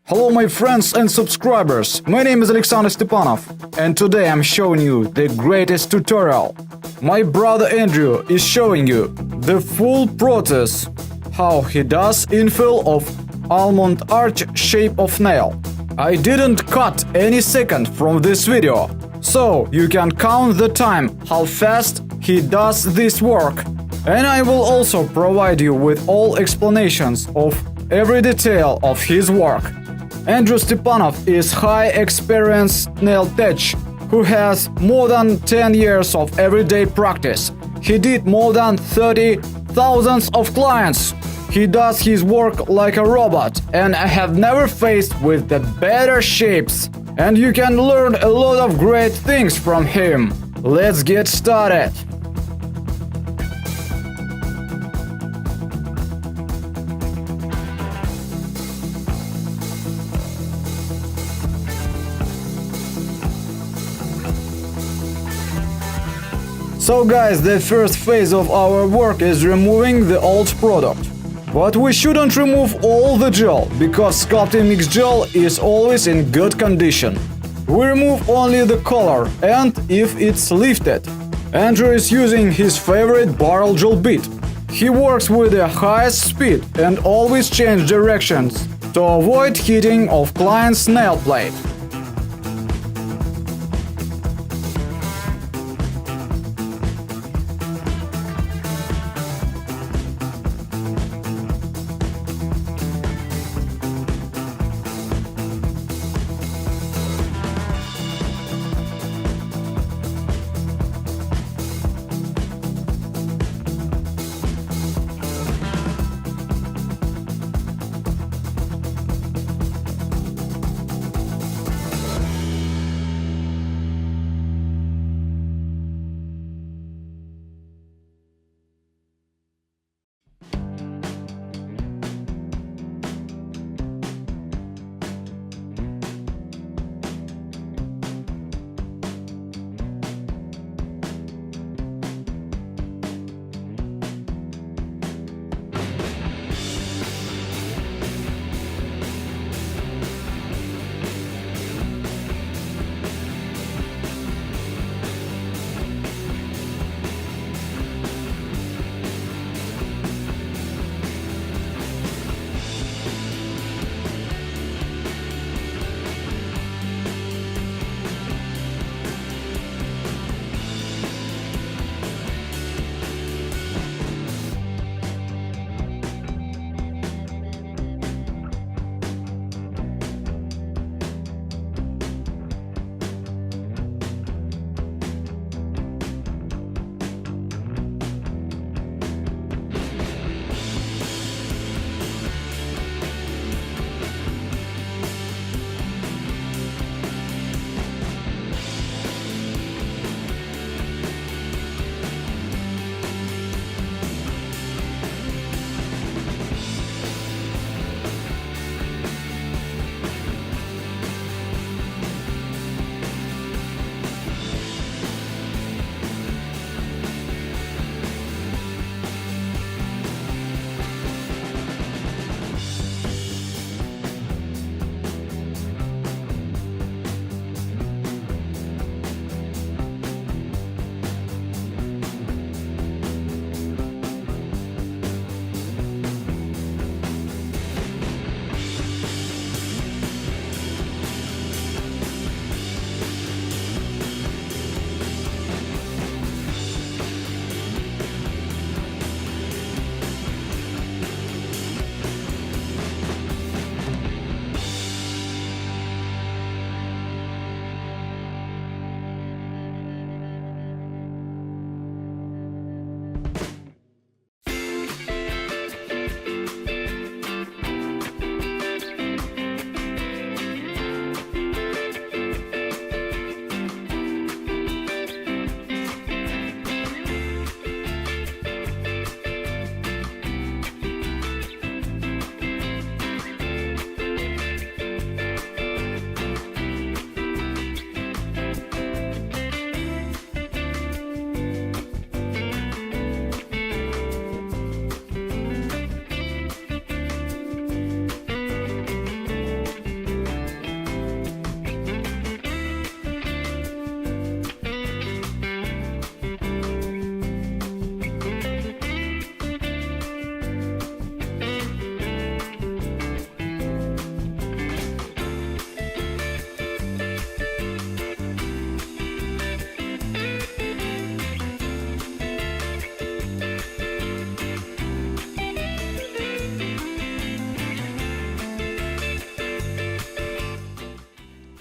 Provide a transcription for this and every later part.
Hello my friends and subscribers, my name is Alexander Stepanov and today I'm showing you the greatest tutorial. My brother Andrew is showing you the full process how he does infill of almond arch shape of nail. I didn't cut any second from this video, so you can count the time how fast he does this work. And I will also provide you with all explanations of every detail of his work. Andrew Stepanov is high experienced nail tech who has more than 10 years of everyday practice. He did more than 30,000 of clients. He does his work like a robot and I have never faced with the better shapes. And you can learn a lot of great things from him. Let's get started. So guys, the first phase of our work is removing the old product. But we shouldn't remove all the gel, because sculpting mix gel is always in good condition. We remove only the color and if it's lifted. Andrew is using his favorite barrel gel bit. He works with the highest speed and always change directions to avoid hitting of client's nail plate.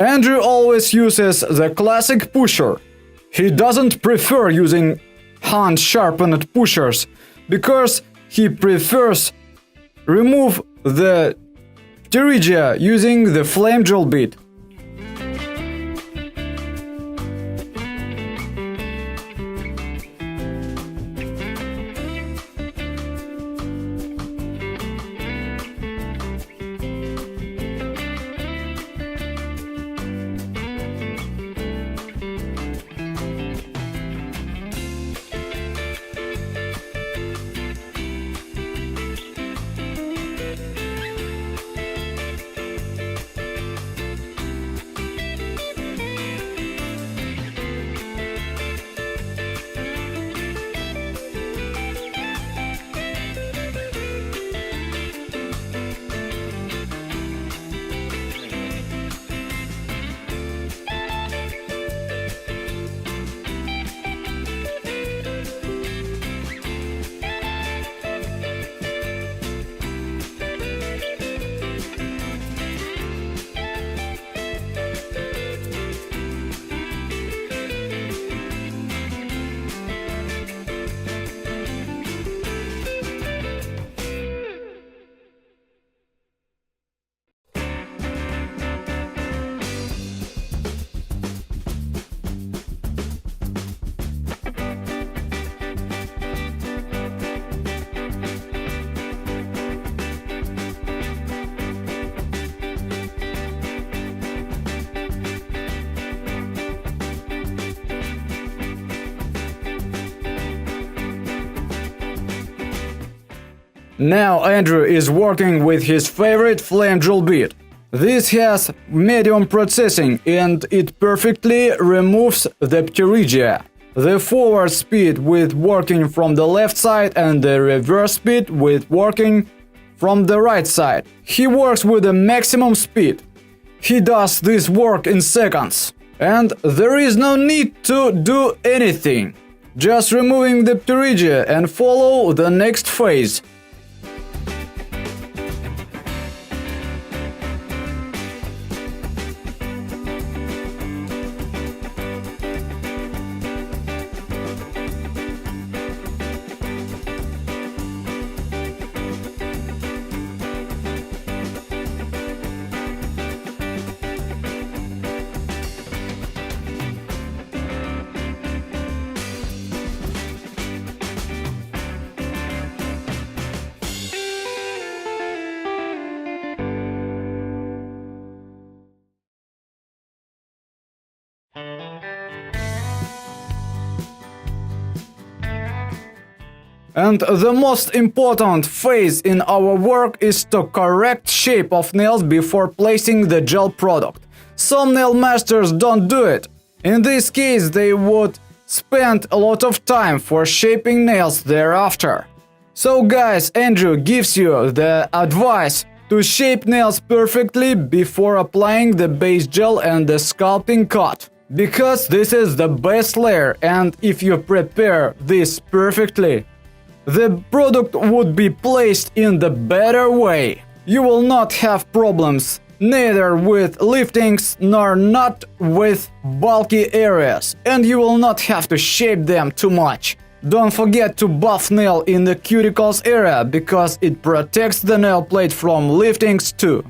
Andrew always uses the classic pusher. He doesn't prefer using hand-sharpened pushers because he prefers remove the pterygia using the flame drill bit. Now Andrew is working with his favorite flame drill bit. This has medium processing and it perfectly removes the pterygia. The forward speed with working from the left side and the reverse speed with working from the right side. He works with the maximum speed. He does this work in seconds. And there is no need to do anything. Just removing the pterygia and follow the next phase. And the most important phase in our work is to correct shape of nails before placing the gel product. Some nail masters don't do it. In this case, they would spend a lot of time for shaping nails thereafter. So guys, Andrew gives you the advice to shape nails perfectly before applying the base gel and the sculpting cut. Because this is the best layer, and if you prepare this perfectly, the product would be placed in the better way. You will not have problems neither with liftings nor not with bulky areas, and you will not have to shape them too much. Don't forget to buff nail in the cuticles area because it protects the nail plate from liftings too.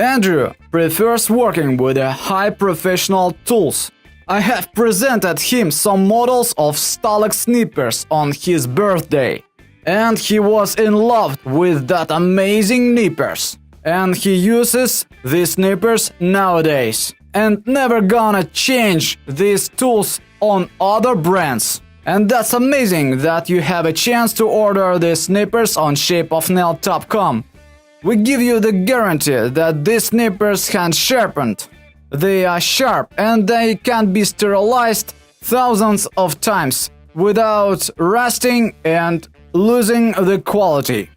Andrew prefers working with high professional tools. I have presented him some models of Stalex snippers on his birthday. And he was in love with that amazing nippers. And he uses these snippers nowadays. And never gonna change these tools on other brands. And that's amazing that you have a chance to order these snippers on shapeofnail.com. We give you the guarantee that these snippers hand sharpened. They are sharp and they can be sterilized thousands of times without rusting and losing the quality.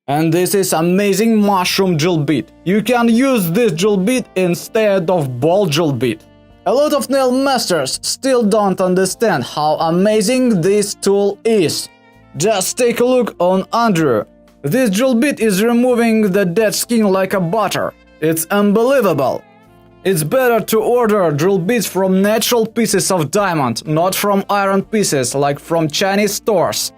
And this is amazing mushroom drill bit. You can use this drill bit instead of ball drill bit. A lot of nail masters still don't understand how amazing this tool is. Just take a look on Andrew. This drill bit is removing the dead skin like a butter. It's unbelievable. It's better to order drill bits from natural pieces of diamond, not from iron pieces like from Chinese stores.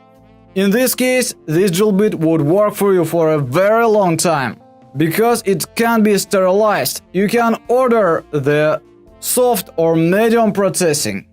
In this case, this drill bit would work for you for a very long time. Because it can be sterilized, you can order the soft or medium processing.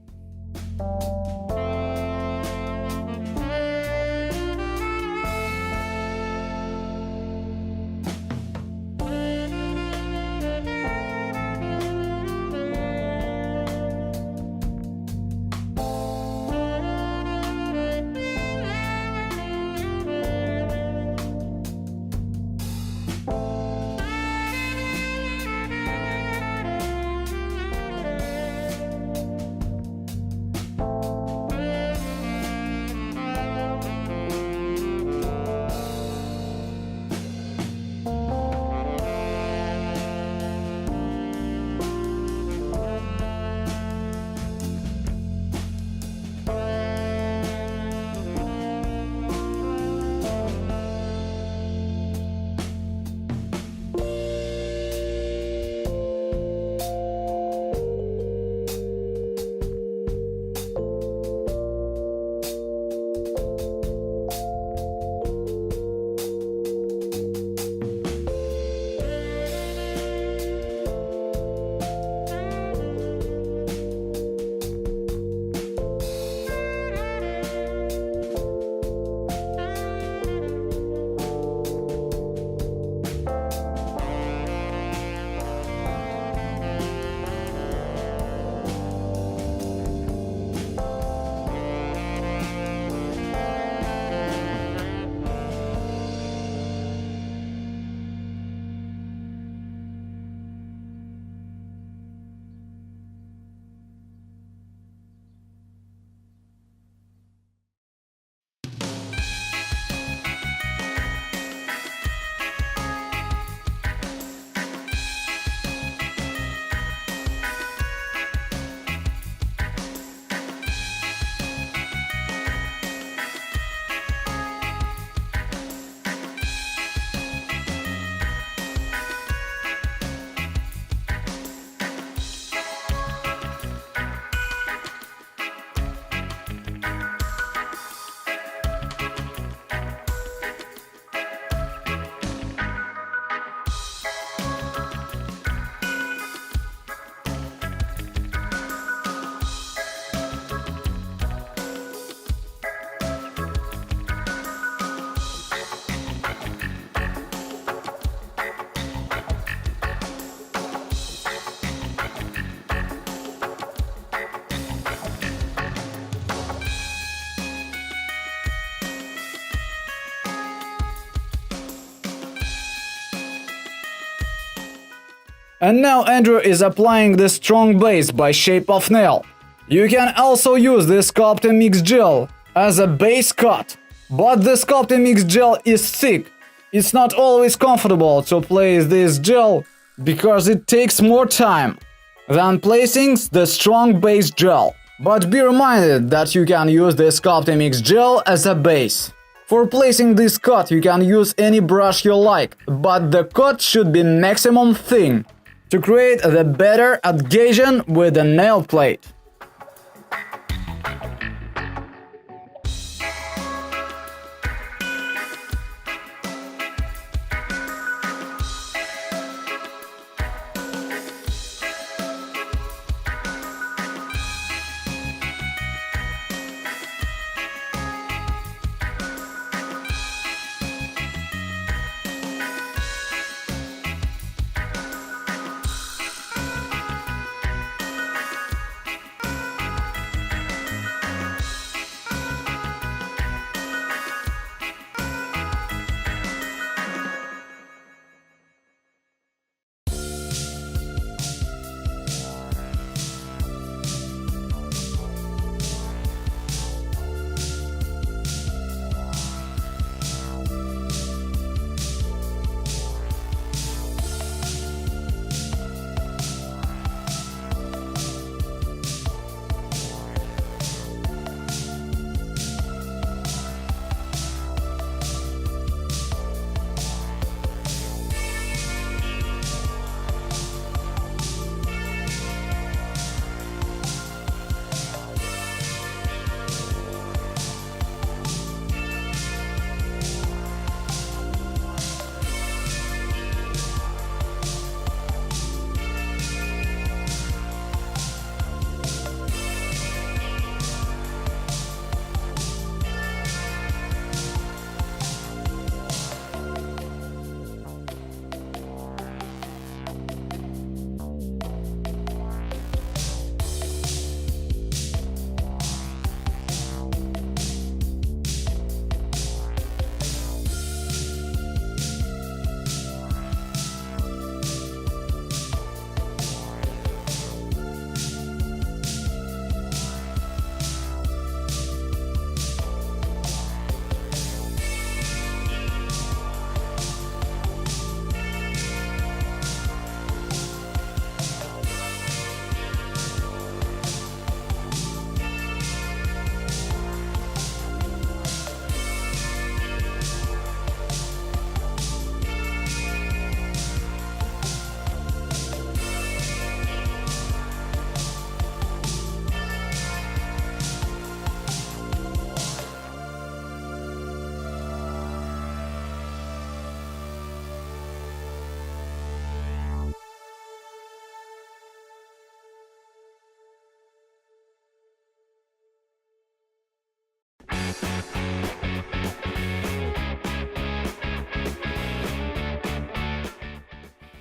And now Andrew is applying the strong base by shape of nail. You can also use the sculpting mix gel as a base cut, but the sculpting mix gel is thick. It's not always comfortable to place this gel because it takes more time than placing the strong base gel. But be reminded that you can use the sculpting mix gel as a base. For placing this cut you can use any brush you like, but the cut should be maximum thin to create the better adhesion with the nail plate.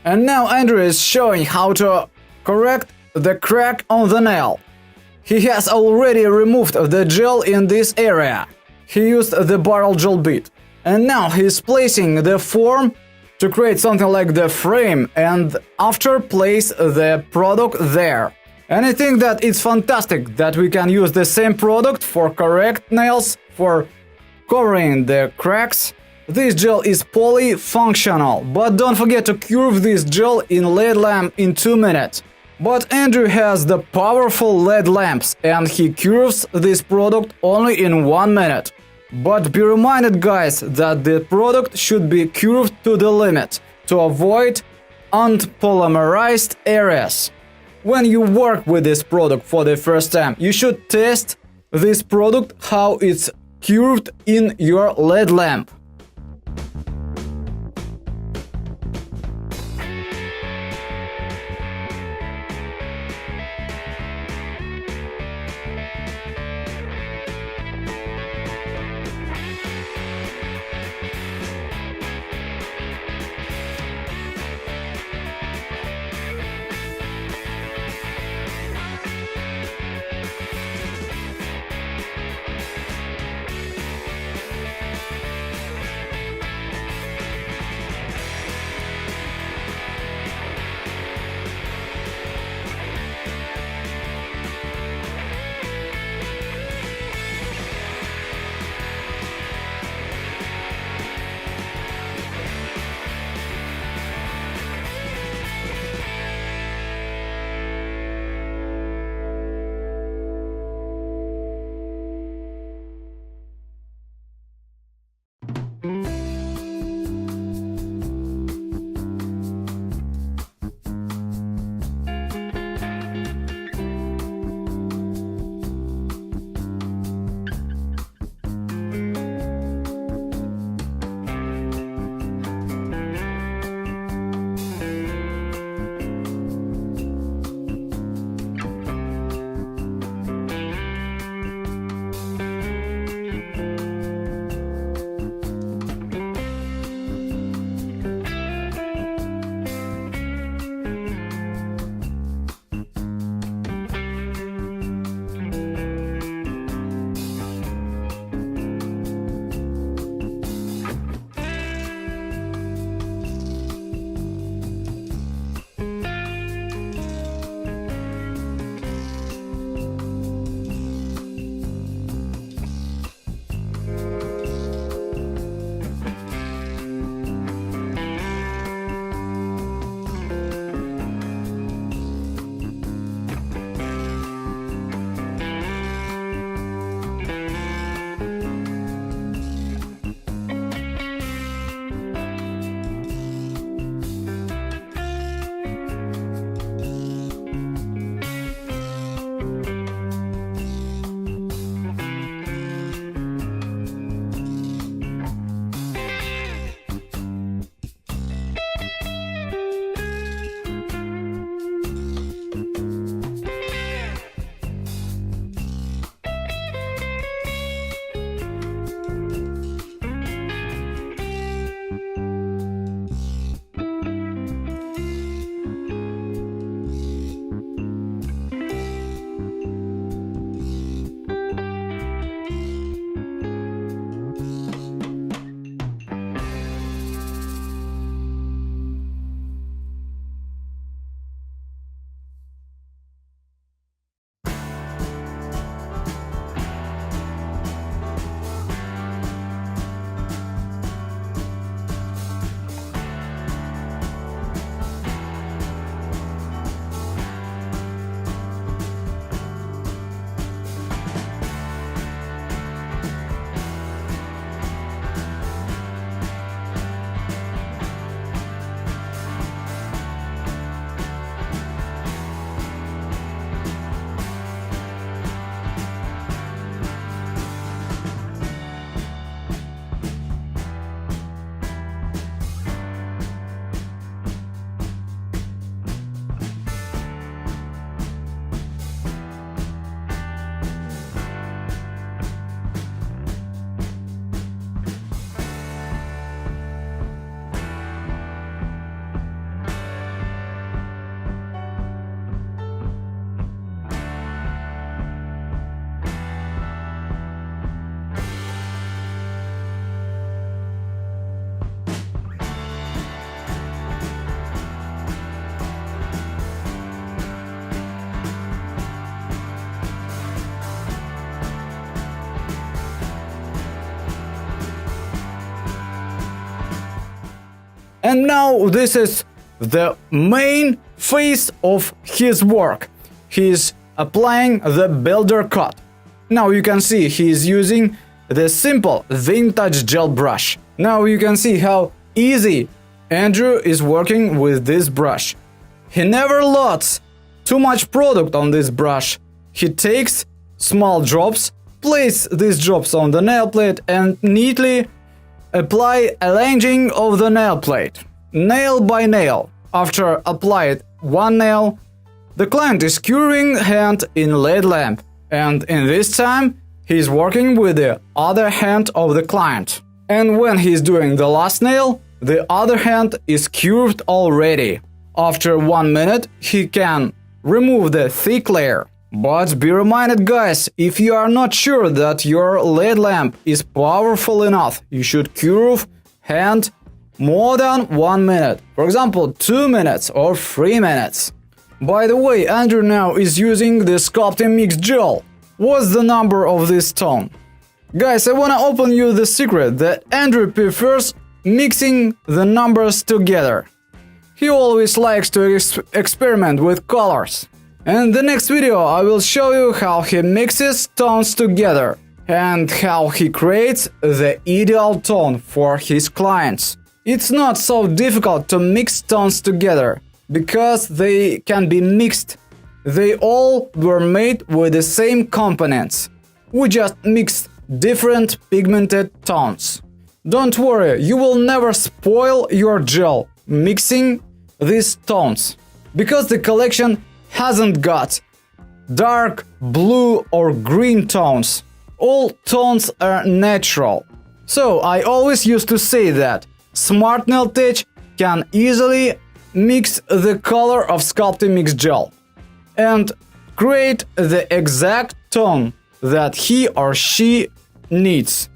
And now Andrew is showing how to correct the crack on the nail. He has already removed the gel in this area. He used the barrel gel bit. And now he's placing the form to create something like the frame and after place the product there. And I think that it's fantastic that we can use the same product for correct nails, for covering the cracks. This gel is polyfunctional, but don't forget to curve this gel in LED lamp in 2 minutes. But Andrew has the powerful LED lamps and he curves this product only in 1 minute. But be reminded guys that the product should be curved to the limit to avoid unpolymerized areas. When you work with this product for the first time, you should test this product how it's curved in your LED lamp. And now this is the main phase of his work. He's applying the builder cut. Now you can see he's using the simple vintage gel brush. Now you can see how easy Andrew is working with this brush. He never loads too much product on this brush. He takes small drops, place these drops on the nail plate and neatly apply a arranging of the nail plate, nail by nail. After applied one nail, the client is curing hand in lead lamp, and in this time he's working with the other hand of the client. And when he's doing the last nail, the other hand is curved already. After 1 minute, he can remove the thick layer. But be reminded, guys, if you are not sure that your LED lamp is powerful enough, you should curve hand more than 1 minute. For example, 2 minutes or 3 minutes. By the way, Andrew now is using the sculpting mix gel. What's the number of this tone? Guys, I wanna open you the secret that Andrew prefers mixing the numbers together. He always likes to experiment with colors. In the next video I will show you how he mixes tones together and how he creates the ideal tone for his clients. It's not so difficult to mix tones together because they can be mixed. They all were made with the same components. We just mixed different pigmented tones. Don't worry, you will never spoil your gel mixing these tones, because the collection hasn't got dark blue or green tones. All tones are natural. So I always used to say that Smart Nail Tech can easily mix the color of sculpting mix gel and create the exact tone that he or she needs.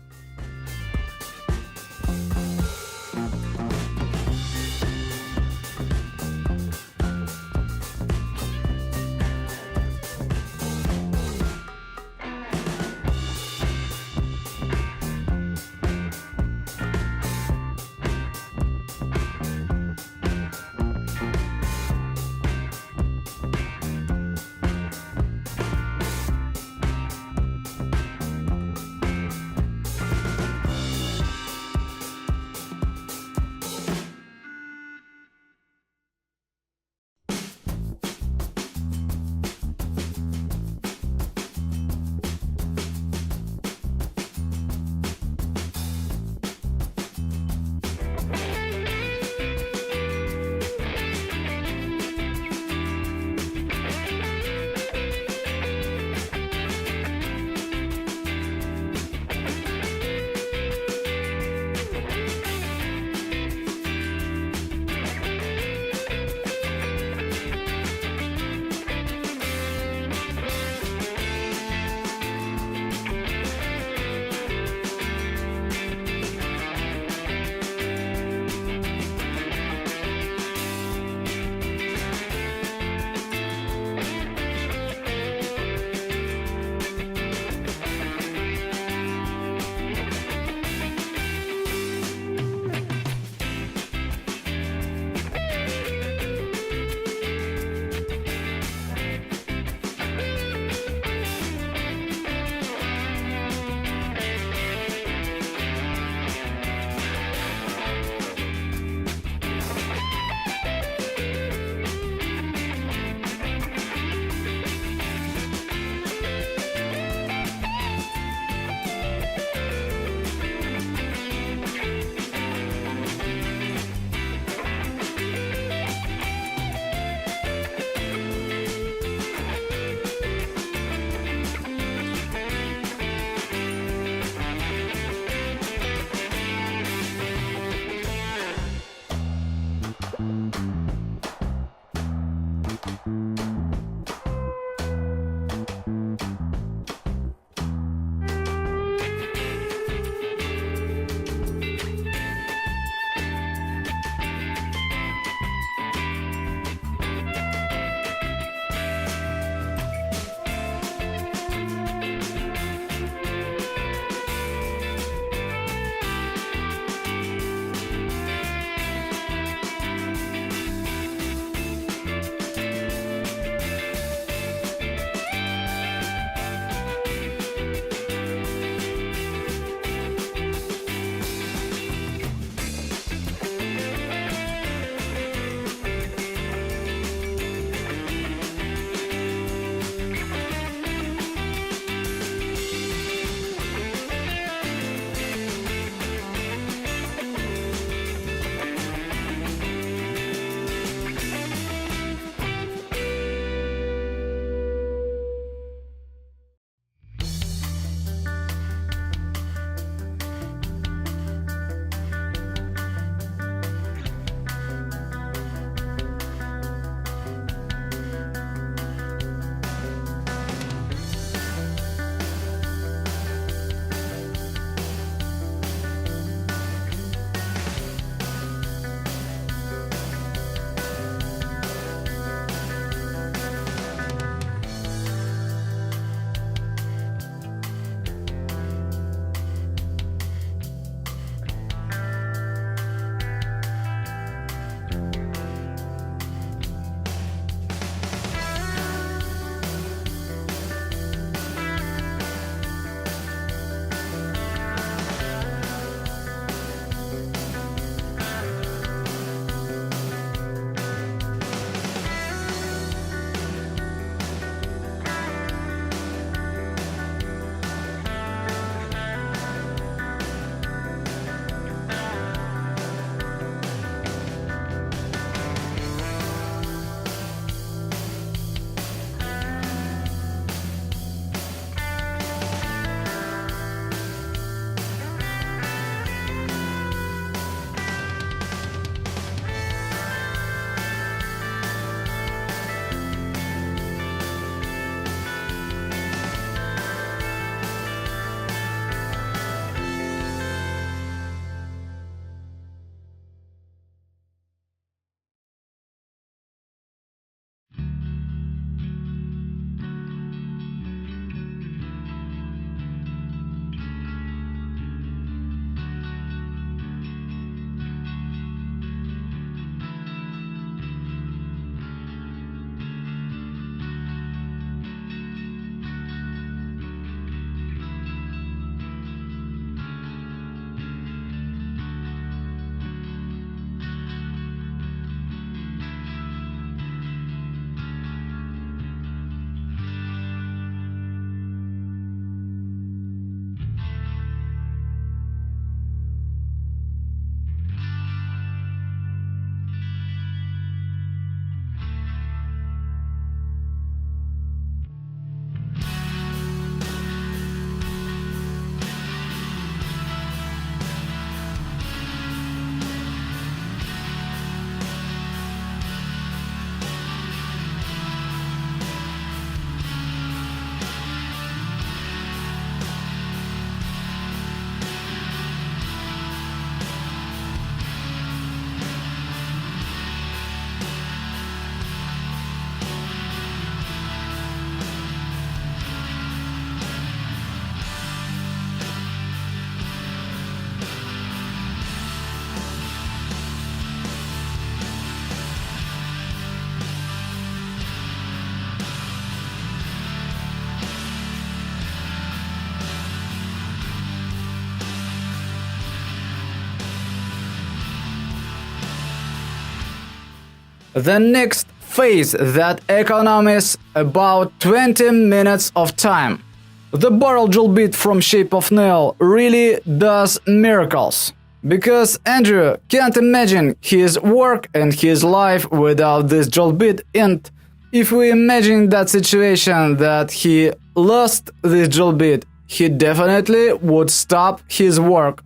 The next phase that economies about 20 minutes of time. The barrel drill bit from shape of nail really does miracles. Because Andrew can't imagine his work and his life without this drill bit, and if we imagine that situation that he lost this drill bit, he definitely would stop his work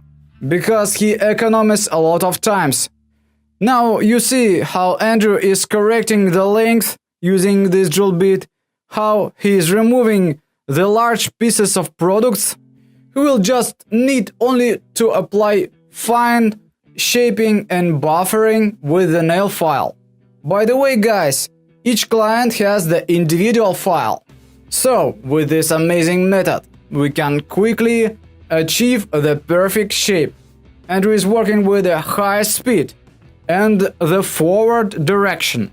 because he economizes a lot of times. Now you see how Andrew is correcting the length using this drill bit, how he is removing the large pieces of products. He will just need only to apply fine shaping and buffering with the nail file. By the way, guys, each client has the individual file. So, with this amazing method, we can quickly achieve the perfect shape. Andrew is working with a high speed and the forward direction.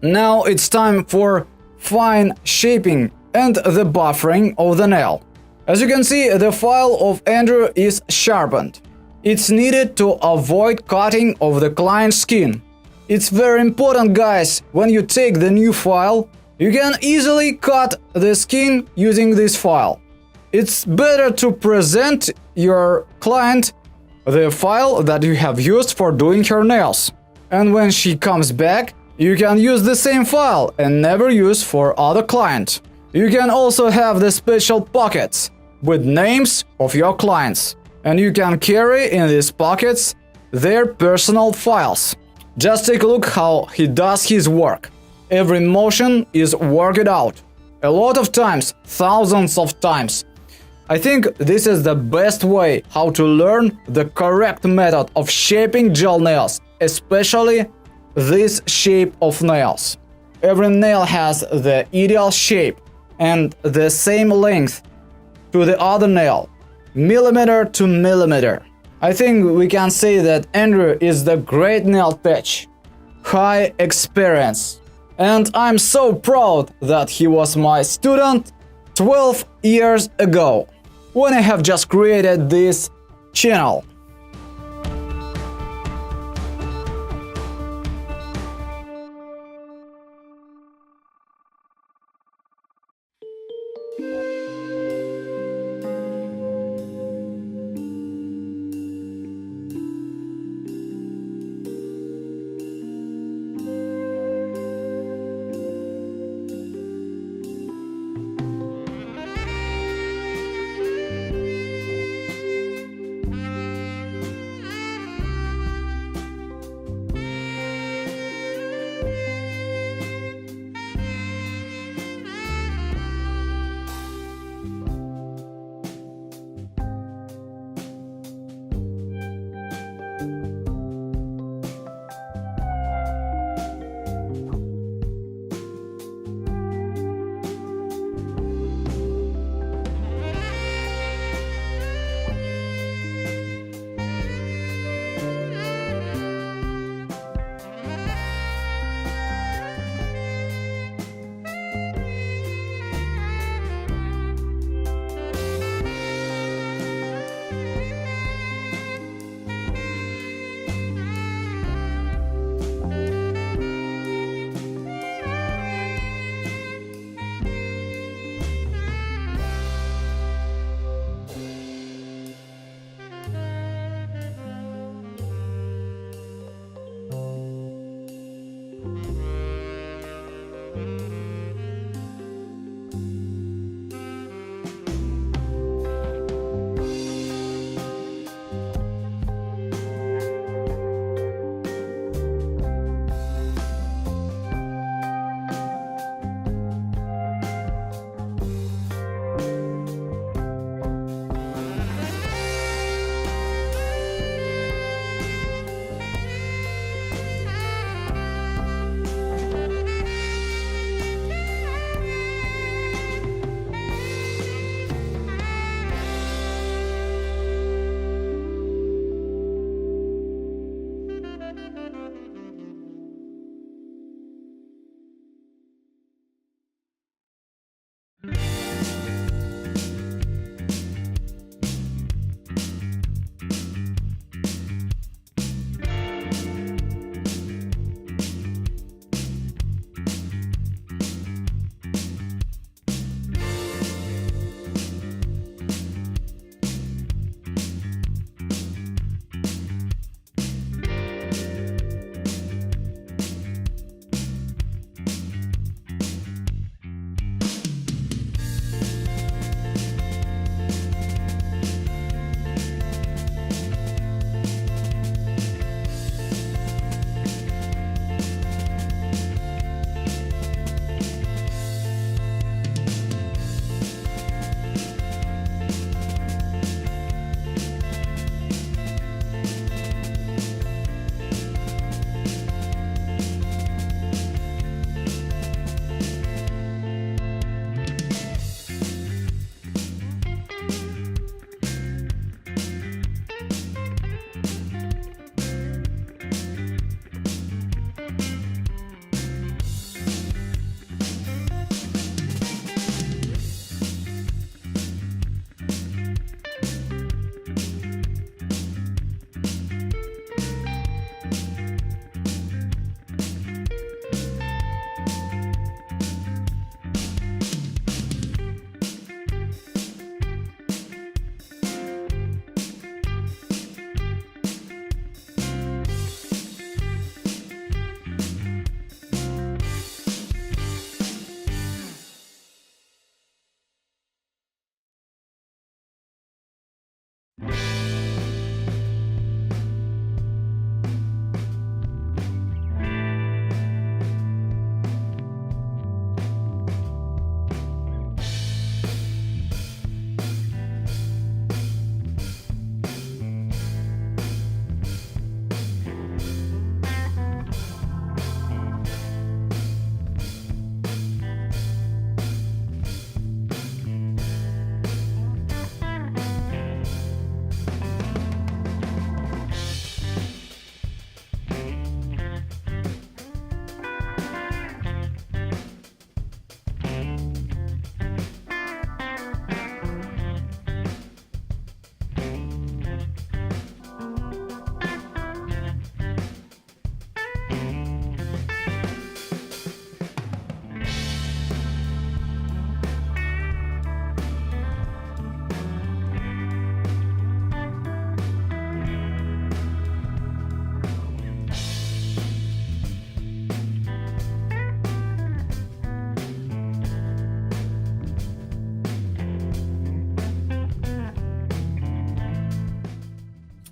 Now it's time for fine shaping and the buffering of the nail. As you can see, the file of Andrew is sharpened. It's needed to avoid cutting of the client's skin. It's very important, guys, when you take the new file, you can easily cut the skin using this file. It's better to present your client the file that you have used for doing her nails. And when she comes back, you can use the same file and never use for other client. You can also have the special pockets with names of your clients. And you can carry in these pockets their personal files. Just take a look how he does his work. Every motion is worked out. A lot of times, thousands of times. I think this is the best way how to learn the correct method of shaping gel nails, especially this shape of nails. Every nail has the ideal shape and the same length to the other nail, millimeter to millimeter. I think we can say that Andrew is the great nail tech, high experience. And I'm so proud that he was my student 12 years ago, when I have just created this channel.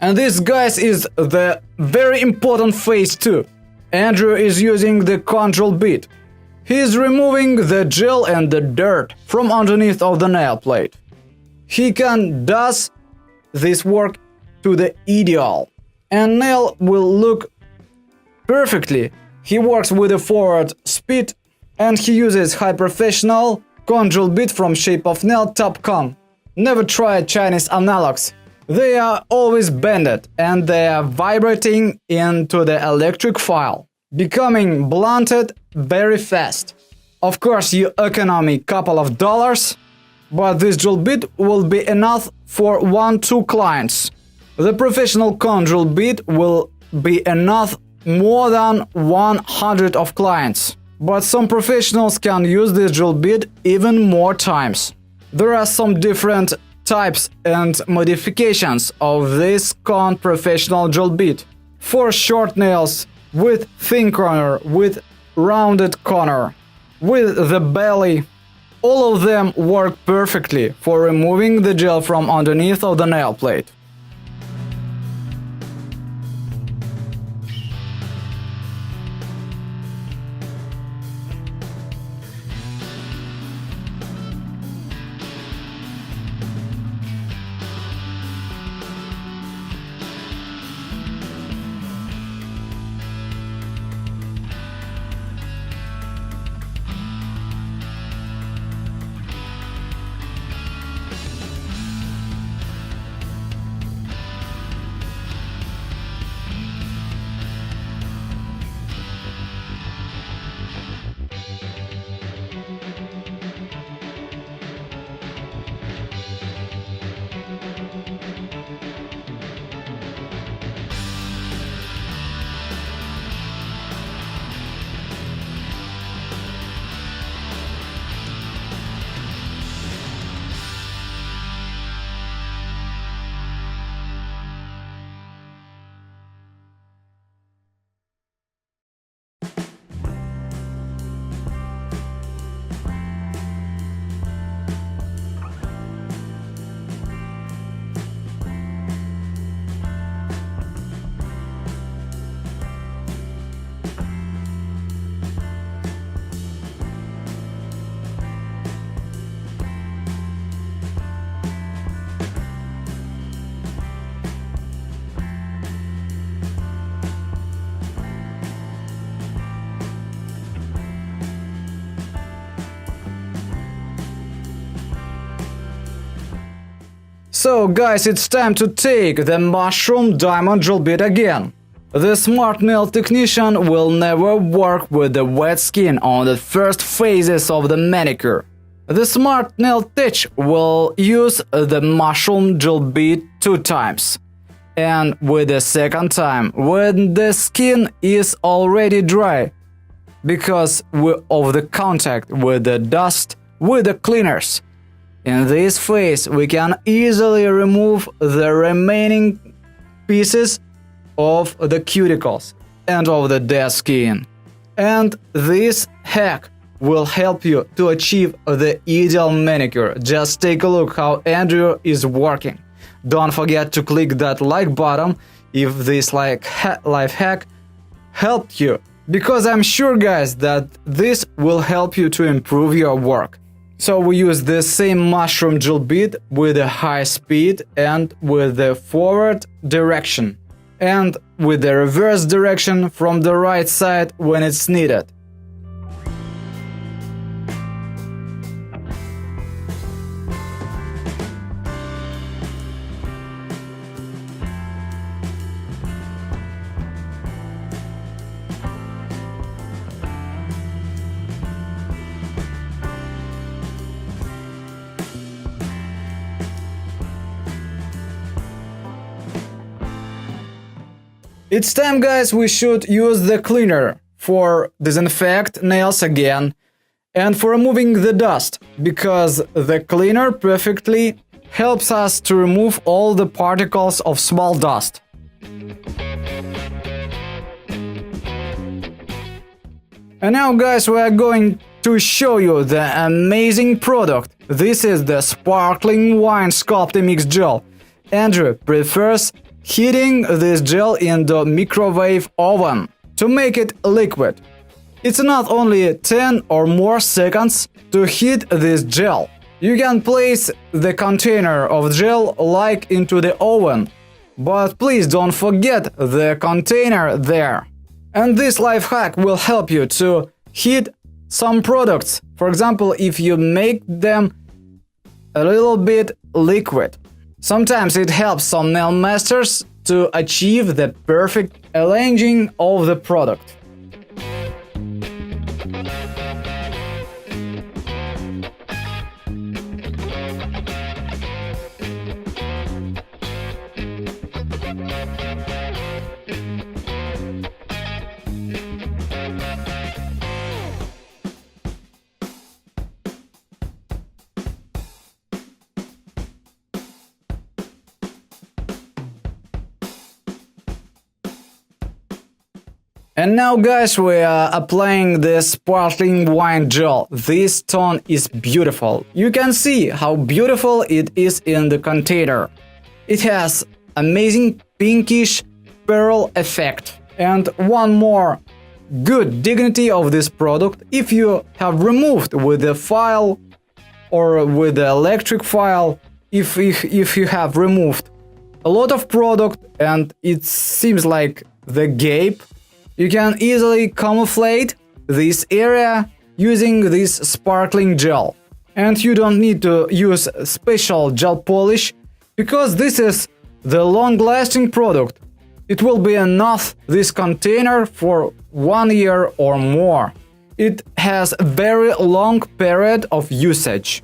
And this, guys, is the very important phase too. Andrew is using the control bit. He is removing the gel and the dirt from underneath of the nail plate. He can does this work to the ideal, and nail will look perfectly. He works with a forward speed, and he uses high professional control bit from Shape of Nail Topcon. Never try Chinese analogs. They are always bended and they are vibrating into the electric file, becoming blunted very fast. Of course, you economy couple of dollars, but this drill bit will be enough for 1-2 clients. The professional control bit will be enough more than 100 of clients. But some professionals can use this drill bit even more times. There are some different types and modifications of this cone professional drill bit. For short nails, with thin corner, with rounded corner, with the belly, all of them work perfectly for removing the gel from underneath of the nail plate. So guys, it's time to take the mushroom diamond drill bit again. The smart nail technician will never work with the wet skin on the first phases of the manicure. The smart nail tech will use the mushroom drill bit 2 times. And with the second time, when the skin is already dry, because of the contact with the dust with the cleaners. In this phase, we can easily remove the remaining pieces of the cuticles and of the dead skin. And this hack will help you to achieve the ideal manicure. Just take a look how Andrew is working. Don't forget to click that like button if this life hack helped you, because I'm sure, guys, that this will help you to improve your work. So we use the same mushroom drill bit with a high speed and with the forward direction, and with the reverse direction from the right side when it's needed. It's time, guys, we should use the cleaner for disinfect nails again and for removing the dust, because the cleaner perfectly helps us to remove all the particles of small dust. And now, guys, we are going to show you the amazing product. This is the sparkling wine sculpting mix gel. Andrew prefers heating this gel in the microwave oven to make it liquid. It's not only 10 or more seconds to heat this gel. You can place the container of gel like into the oven, but please don't forget the container there. And this life hack will help you to heat some products. For example, if you make them a little bit liquid. Sometimes it helps some nail masters to achieve the perfect arranging of the product. And now guys, we are applying the sparkling wine gel. This tone is beautiful. You can see how beautiful it is in the container. It has amazing pinkish pearl effect. And one more good dignity of this product, if you have removed with the file or with the electric file, if you have removed a lot of product and it seems like the gap, you can easily camouflage this area using this sparkling gel. And you don't need to use special gel polish because this is the long-lasting product. It will be enough this container for 1 year or more. It has a very long period of usage.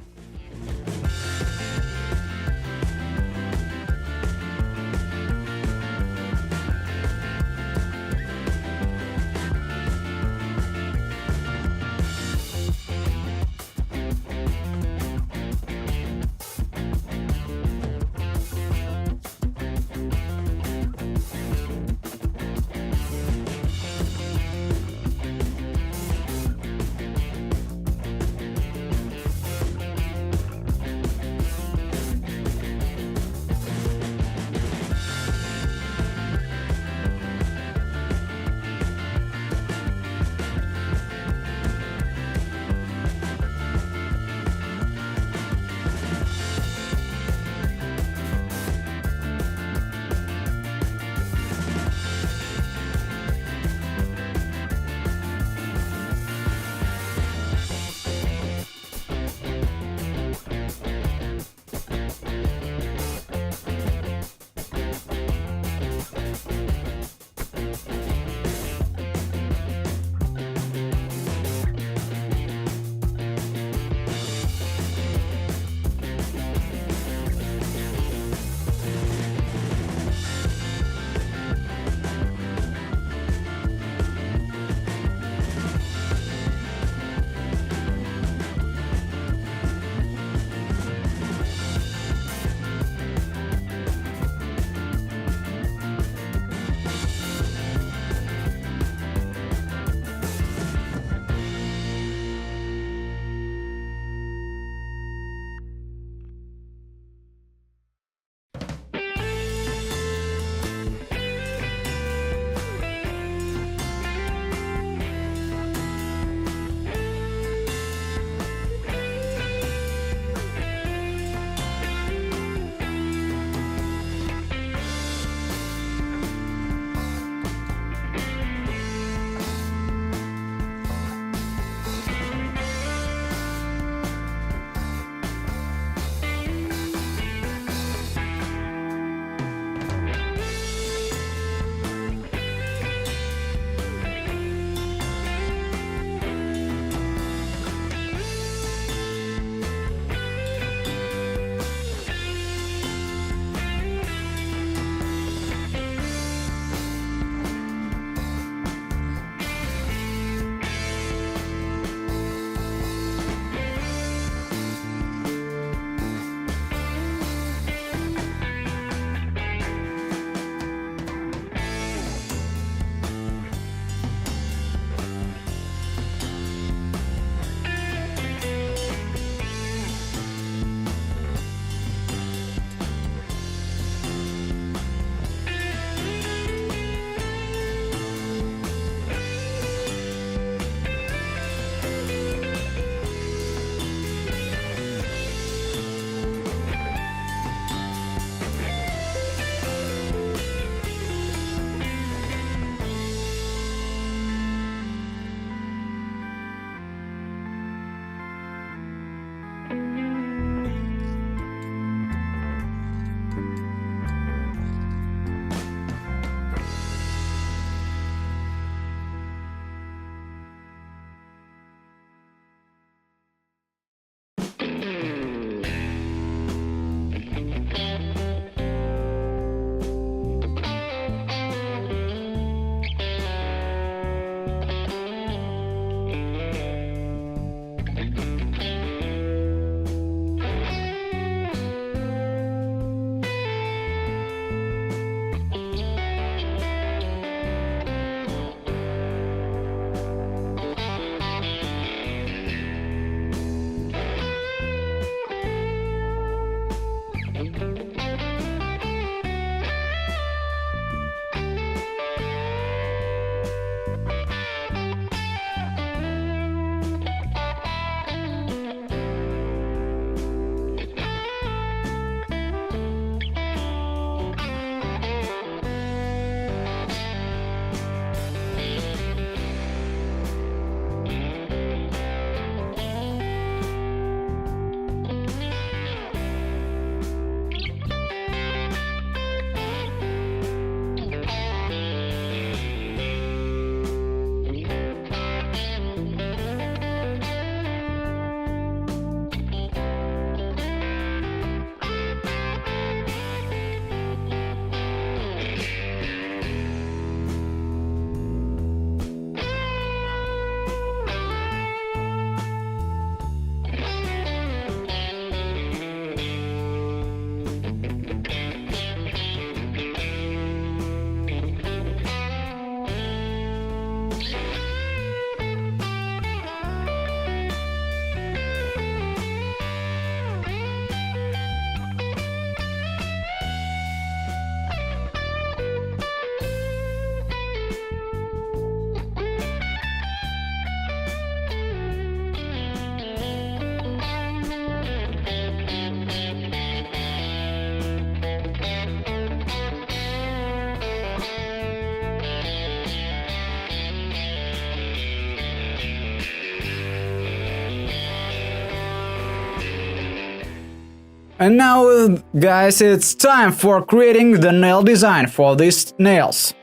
And now, guys, it's time for creating the nail design for these nails.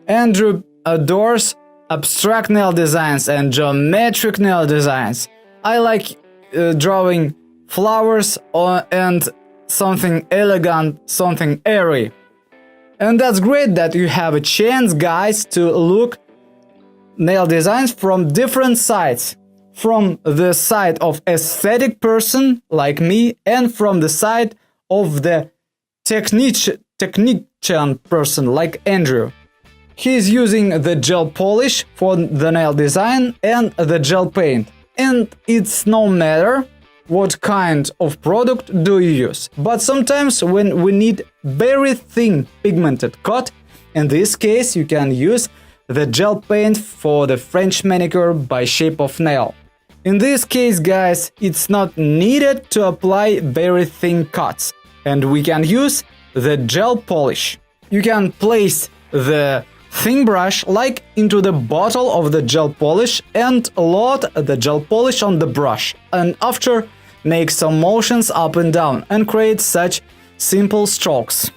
Andrew adores abstract nail designs and geometric nail designs. I like drawing flowers and something elegant, something airy. And that's great that you have a chance, guys, to look nail designs from different sides. From the side of aesthetic person like me, and from the side of the technician person like Andrew. He's using the gel polish for the nail design and the gel paint. And it's no matter what kind of product do you use. But sometimes when we need very thin pigmented coat, in this case you can use the gel paint for the French manicure by Shape of Nail. In this case, guys, it's not needed to apply very thin cuts, and we can use the gel polish. You can place the thin brush like into the bottle of the gel polish and load the gel polish on the brush, and after make some motions up and down and create such simple strokes.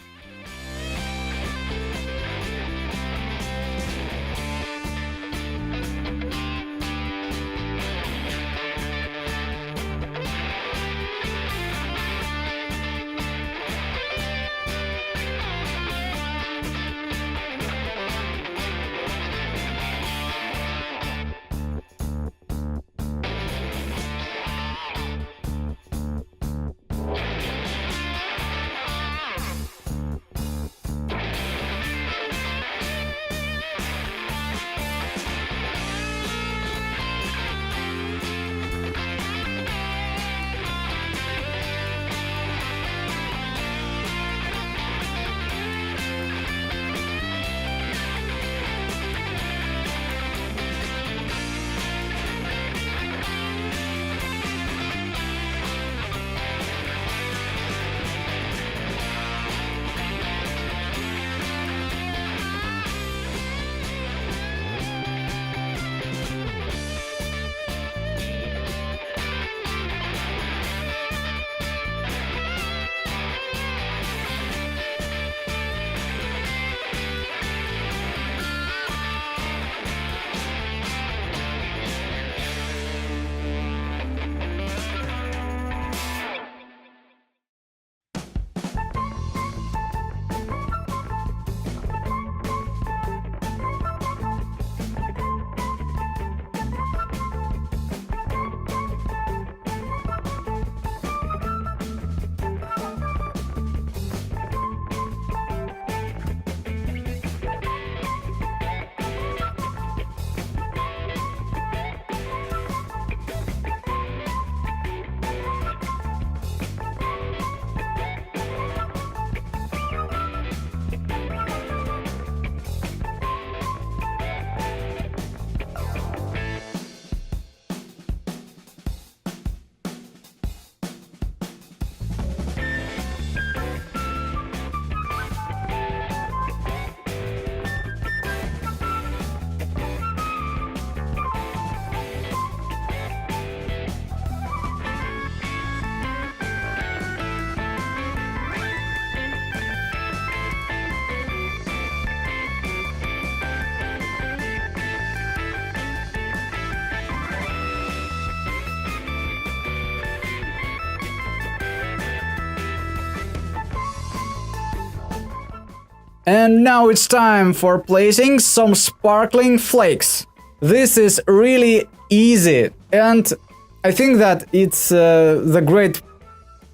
And now it's time for placing some sparkling flakes. This is really easy, and I think that it's the great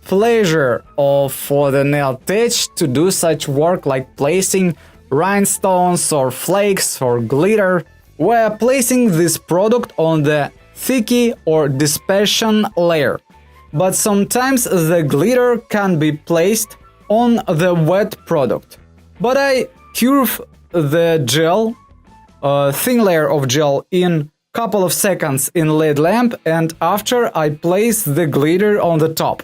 pleasure for the nail tech to do such work like placing rhinestones or flakes or glitter. We're placing this product on the thicky or dispersion layer, but sometimes the glitter can be placed on the wet product. But I curve the gel, thin layer of gel in couple of seconds in LED lamp, and after I place the glitter on the top.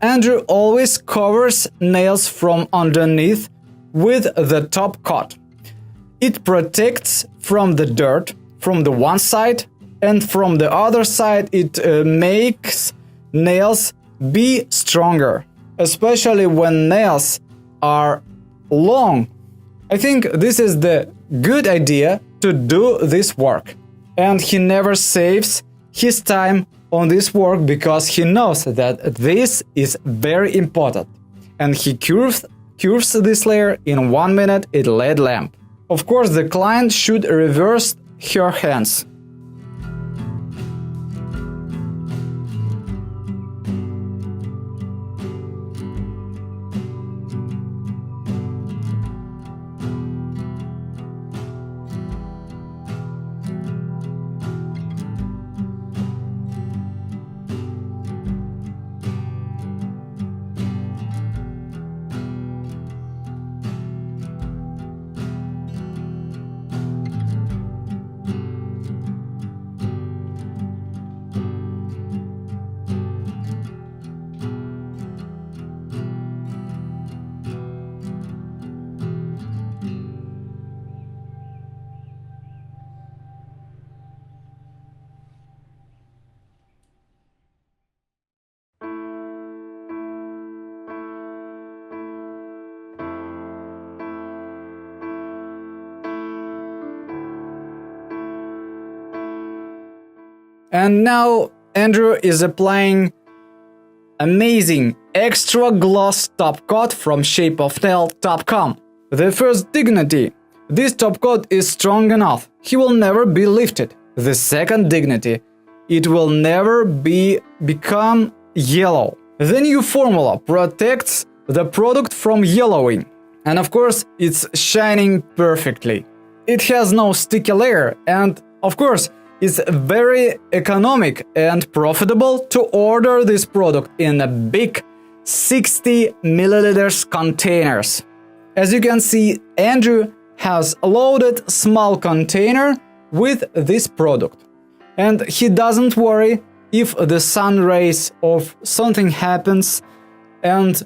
Andrew always covers nails from underneath with the top coat. It protects from the dirt from the one side, and from the other side it makes nails be stronger, especially when nails are long. I think this is the good idea to do this work. And he never saves his time on this work because he knows that this is very important. And he curves this layer in 1 minute in LED lamp. Of course, the client should reverse her hands. And now Andrew is applying amazing extra gloss top coat from Shape of Nail.com. The first dignity. This top coat is strong enough. He will never be lifted. The second dignity. It will never become yellow. The new formula protects the product from yellowing. And of course, it's shining perfectly. It has no sticky layer, and of course, it's very economic and profitable to order this product in a big 60 milliliters containers. As you can see, Andrew has a loaded small container with this product. And he doesn't worry if the sun rays or something happens and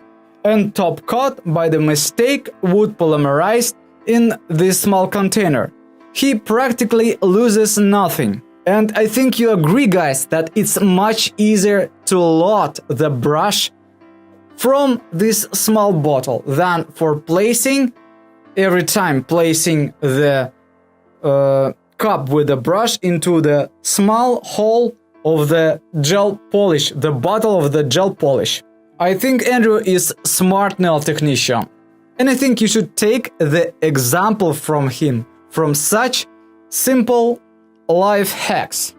top coat by the mistake would polymerize in this small container. He practically loses nothing. And I think you agree, guys, that it's much easier to load the brush from this small bottle than for placing every time placing the cup with the brush into the small hole of the gel polish, the bottle of the gel polish. I think Andrew is smart nail technician, and I think you should take the example from him, from such simple life hacks.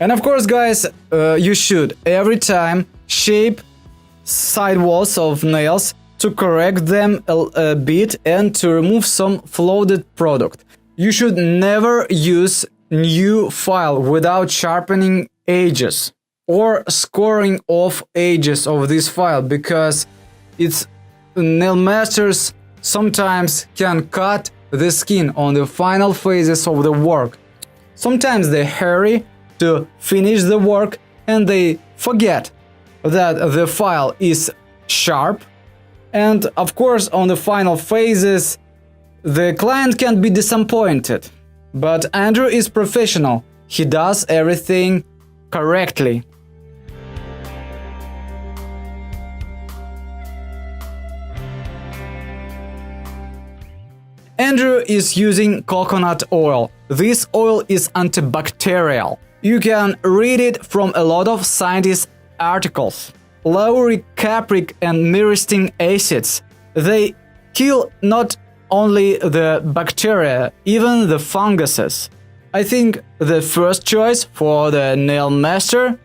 And of course, guys, you should every time shape side walls of nails to correct them a bit and to remove some floated product. You should never use new file without sharpening edges or scoring off edges of this file, because its nail masters sometimes can cut the skin on the final phases of the work. Sometimes they hurry to finish the work and they forget that the file is sharp, and of course on the final phases the client can be disappointed. But Andrew is professional. He does everything correctly. Andrew is using coconut oil. This oil is antibacterial. You can read it from a lot of scientist articles. Lauric, capric and myristic acids, they kill not only the bacteria, even the funguses. I think the first choice for the nail master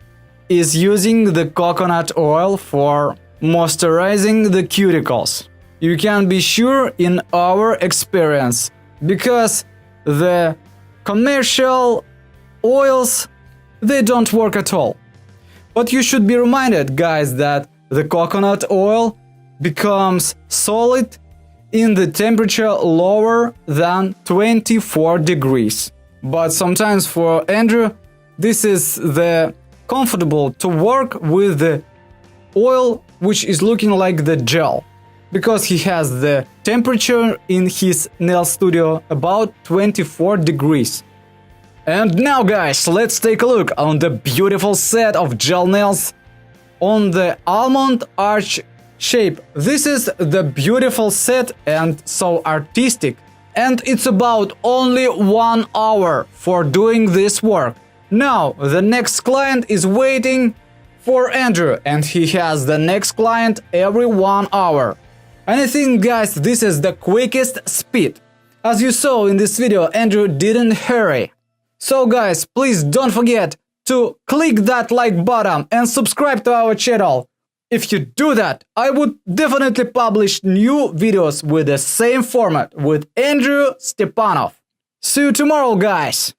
is using the coconut oil for moisturizing the cuticles. You can be sure in our experience, because the commercial oils, they don't work at all. But you should be reminded, guys, that the coconut oil becomes solid in the temperature lower than 24 degrees. But sometimes for Andrew, this is the comfortable to work with the oil which is looking like the gel, because he has the temperature in his nail studio about 24 degrees. And now, guys, let's take a look on the beautiful set of gel nails on the almond arch shape. This is the beautiful set and so artistic, and it's about only 1 hour for doing this work. Now the next client is waiting for Andrew, and he has the next client every 1 hour. And I think, guys, this is the quickest speed. As you saw in this video, Andrew didn't hurry. So guys, please don't forget to click that like button and subscribe to our channel. If you do that, I would definitely publish new videos with the same format with Andrew Stepanov. See you tomorrow, guys!